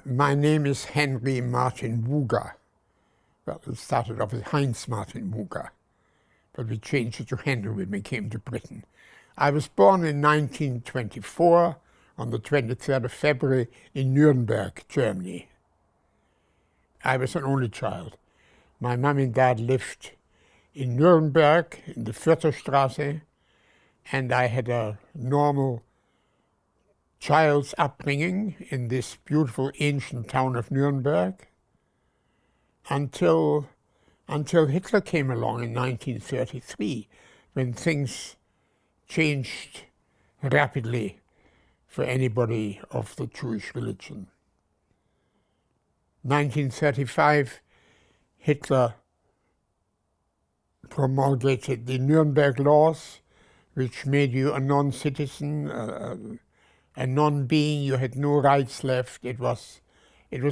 My name is Henry Martin Wuga. Well, it started off as Heinz Martin Wuga, but we changed it to Henry when we came to Britain. I was born in 1924 on the 23rd of February in Nuremberg, Germany. I was an only child. My mom and dad lived in Nuremberg in the Vierterstraße, and I had a normal child's upbringing in this beautiful ancient town of Nuremberg until Hitler came along in 1933, when things changed rapidly for anybody of the Jewish religion. 1935, Hitler promulgated the Nuremberg laws, which made you a non-citizen, a non-being. You had no rights left. It was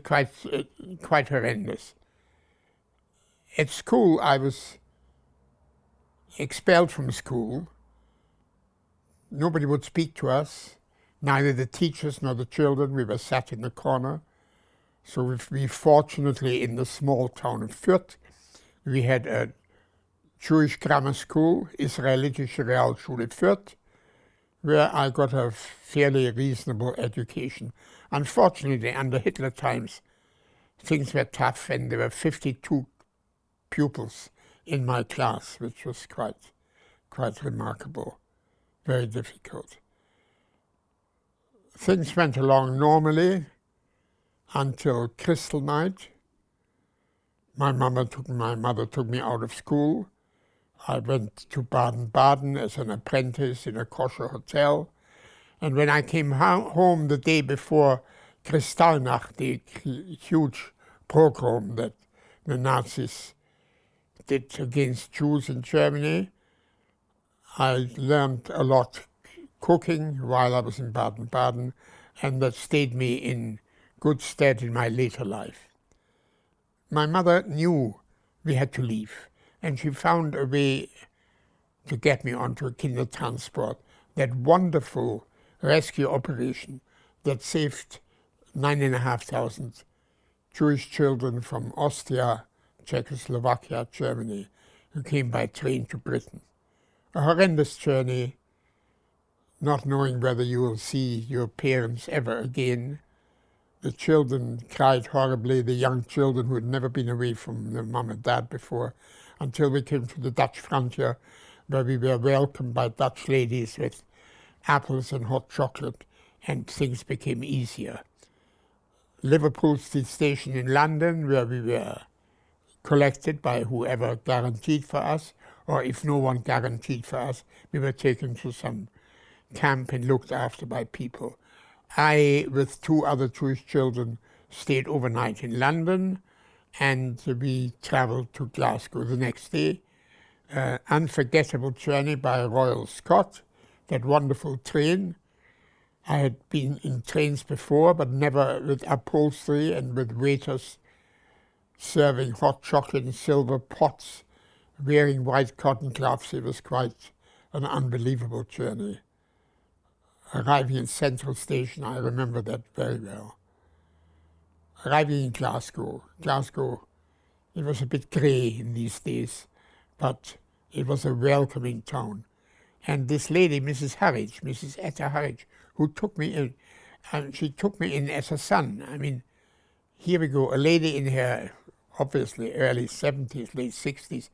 quite horrendous. At school, I was expelled from school. Nobody would speak to us, neither the teachers nor the children. We were sat in the corner. So we fortunately, in the small town of Fürth, we had a Jewish grammar school, Israelitische Realschule Fürth, where I got a fairly reasonable education. Unfortunately, under Hitler times, things were tough, and there were 52 pupils in my class, which was quite remarkable, very difficult. Things went along normally until Kristallnacht. My mother took me out of school. I went to Baden-Baden as an apprentice in a kosher hotel. And when I came home the day before Kristallnacht, the huge pogrom that the Nazis did against Jews in Germany, I learned a lot cooking while I was in Baden-Baden, and that stayed me in good stead in my later life. My mother knew we had to leave, and she found a way to get me onto a Kindertransport, that wonderful rescue operation that saved 9,500 Jewish children from Austria, Czechoslovakia, Germany, who came by train to Britain. A horrendous journey, not knowing whether you will see your parents ever again. The children cried horribly, the young children who had never been away from their mom and dad before, until we came to the Dutch frontier, where we were welcomed by Dutch ladies with apples and hot chocolate, and things became easier. Liverpool station in London, where we were collected by whoever guaranteed for us, or if no one guaranteed for us, we were taken to some camp and looked after by people. I, with two other Jewish children, stayed overnight in London, and we traveled to Glasgow the next day. Unforgettable journey by Royal Scot, that wonderful train. I had been in trains before, but never with upholstery and with waiters serving hot chocolate in silver pots, wearing white cotton gloves. It was quite an unbelievable journey. Arriving in Central Station, I remember that very well. Arriving in Glasgow. Glasgow, it was a bit grey in these days, but it was a welcoming town. And this lady, Mrs. Etta Harwich, who took me in, and she took me in as a son. I mean, here we go, a lady in her, obviously, early 70s, late 60s,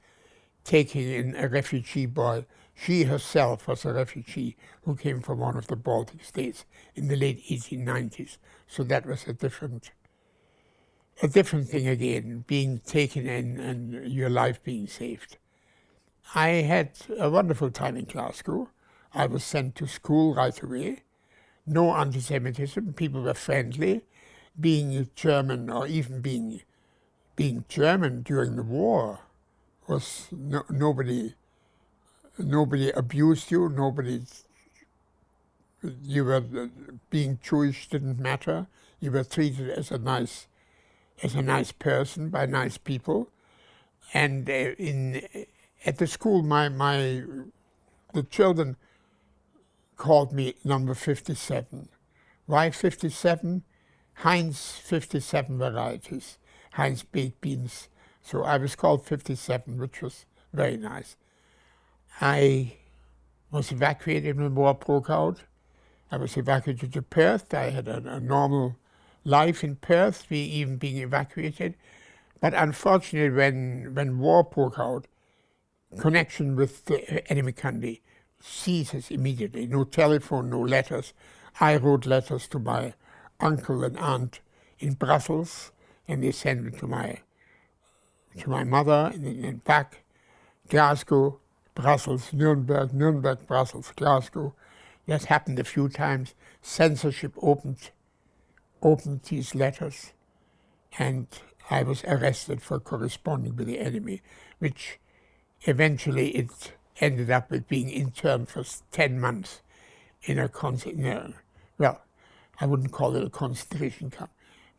taking in a refugee boy. She herself was a refugee who came from one of the Baltic states in the late 1890s. So that was a different thing again, being taken in and your life being saved. I had a wonderful time in Glasgow. I was sent to school right away. No anti-Semitism. People were friendly. Being German, or even being German during the war, was nobody abused you. You were being Jewish didn't matter. You were treated as a nice person by nice people. And at the school, the children called me number 57. Why 57? Heinz 57 varieties, Heinz baked beans. So I was called 57, which was very nice. I was evacuated when war broke out. I was evacuated to Perth. I had a normal life in Perth, even being evacuated. But unfortunately, when war broke out, connection with the enemy country ceases immediately. No telephone, no letters. I wrote letters to my uncle and aunt in Brussels, and they sent them to my mother, and back, Glasgow, Brussels, Nuremberg, Nuremberg, Brussels, Glasgow. That happened a few times. Censorship opened these letters, and I was arrested for corresponding with the enemy, which eventually it ended up with being interned for 10 months in a well, I wouldn't call it a concentration camp,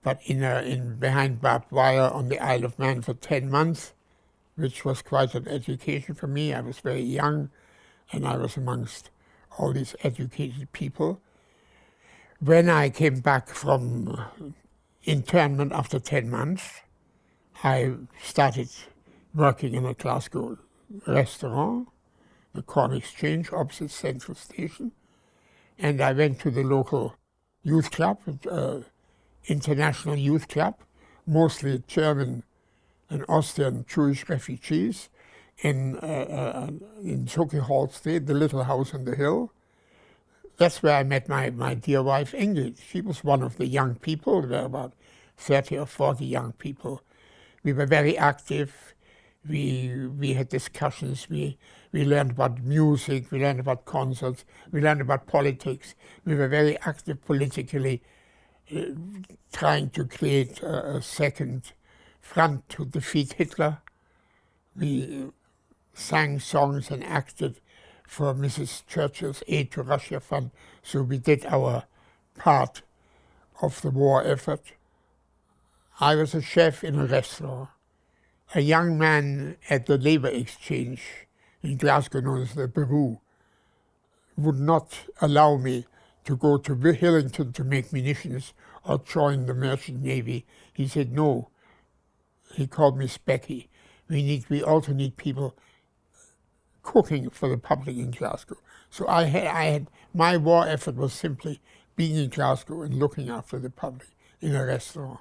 but in behind barbed wire on the Isle of Man for 10 months, which was quite an education for me. I was very young, and I was amongst all these educated people. When I came back from internment after 10 months, I started working in a Glasgow restaurant, the Corn Exchange, opposite Central Station, and I went to the local youth club, international youth club, mostly German and Austrian Jewish refugees in Sochi Hall Street, the little house on the hill. That's where I met my dear wife, Ingrid. She was one of the young people. There were about 30 or 40 young people. We were very active. We had discussions. We learned about music. We learned about concerts. We learned about politics. We were very active politically, trying to create a second front to defeat Hitler. We sang songs and acted for Mrs. Churchill's Aid to Russia Fund. So we did our part of the war effort. I was a chef in a restaurant. A young man at the labor exchange in Glasgow, known as the Bureau, would not allow me to go to Hillington to make munitions or join the merchant navy. He said no. He called me Specky. We also need people cooking for the public in Glasgow. So I had my war effort was simply being in Glasgow and looking after the public in a restaurant.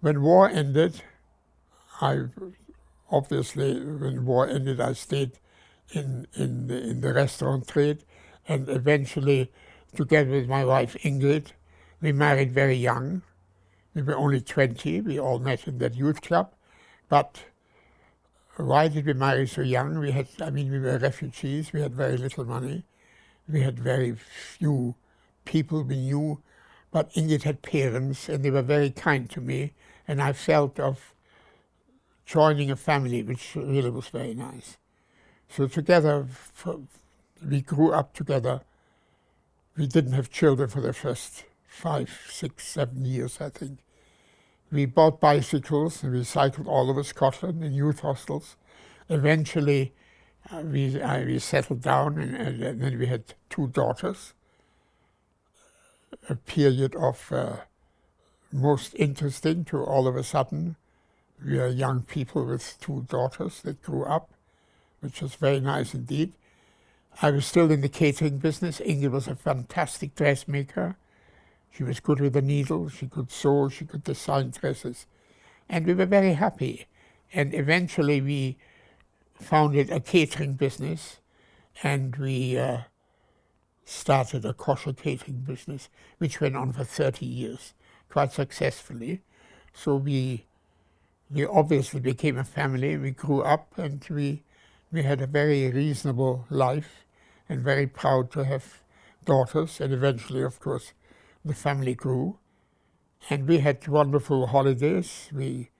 When war ended, when war ended, I stayed in the restaurant trade, and eventually, together with my wife Ingrid, we married very young. We were only 20. We all met in that youth club. But why did we marry so young? We were refugees. We had very little money. We had very few people we knew. But Ingrid had parents, and they were very kind to me. And I felt of joining a family, which really was very nice. So together, we grew up together. We didn't have children for the first 5, 6, 7 years, I think. We bought bicycles, and we cycled all over Scotland in youth hostels. Eventually, we settled down, and then we had 2 daughters. A period of most interesting to all of a sudden. We are young people with 2 daughters that grew up, which was very nice indeed. I was still in the catering business. Ingrid was a fantastic dressmaker. She was good with the needle. She could sew. She could design dresses. And we were very happy. And eventually we founded a catering business, and we started a kosher catering business, which went on for 30 years, quite successfully. So we obviously became a family. We grew up, and we had a very reasonable life, and very proud to have daughters. And eventually, of course, the family grew, and we had wonderful holidays. We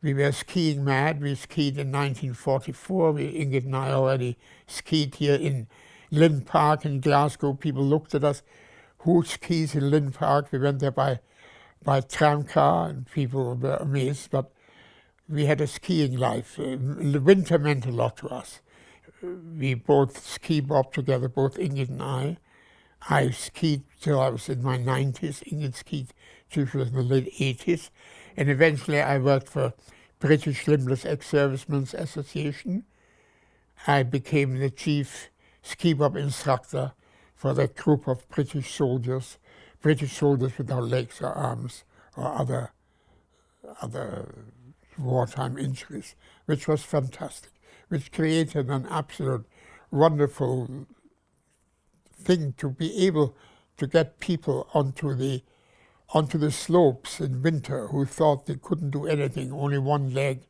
were skiing mad. We skied in 1944. Ingrid and I already skied here in Lynn Park in Glasgow. People looked at us, who skis in Lynn Park? We went there by tramcar, and people were amazed. But we had a skiing life. The winter meant a lot to us. We both ski bob together, both Ingrid and I. I skied till I was in my 90s. Ingrid skied till she was in the late 80s. And eventually I worked for British Limbless Ex-Servicemen's Association. I became the chief ski bob instructor for that group of British soldiers without legs or arms or other wartime injuries, which was fantastic, which created an absolute wonderful thing to be able to get people onto the slopes in winter who thought they couldn't do anything, only one leg,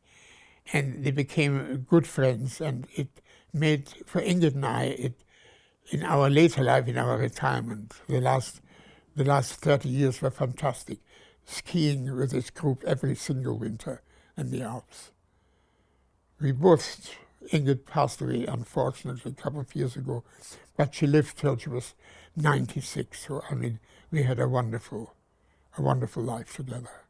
and they became good friends. And it made, for Ingrid and I, in our later life, in our retirement, the last 30 years were fantastic, skiing with this group every single winter in the Alps. Ingrid passed away, unfortunately, a couple of years ago, but she lived till she was 96. So, I mean, we had a wonderful life together.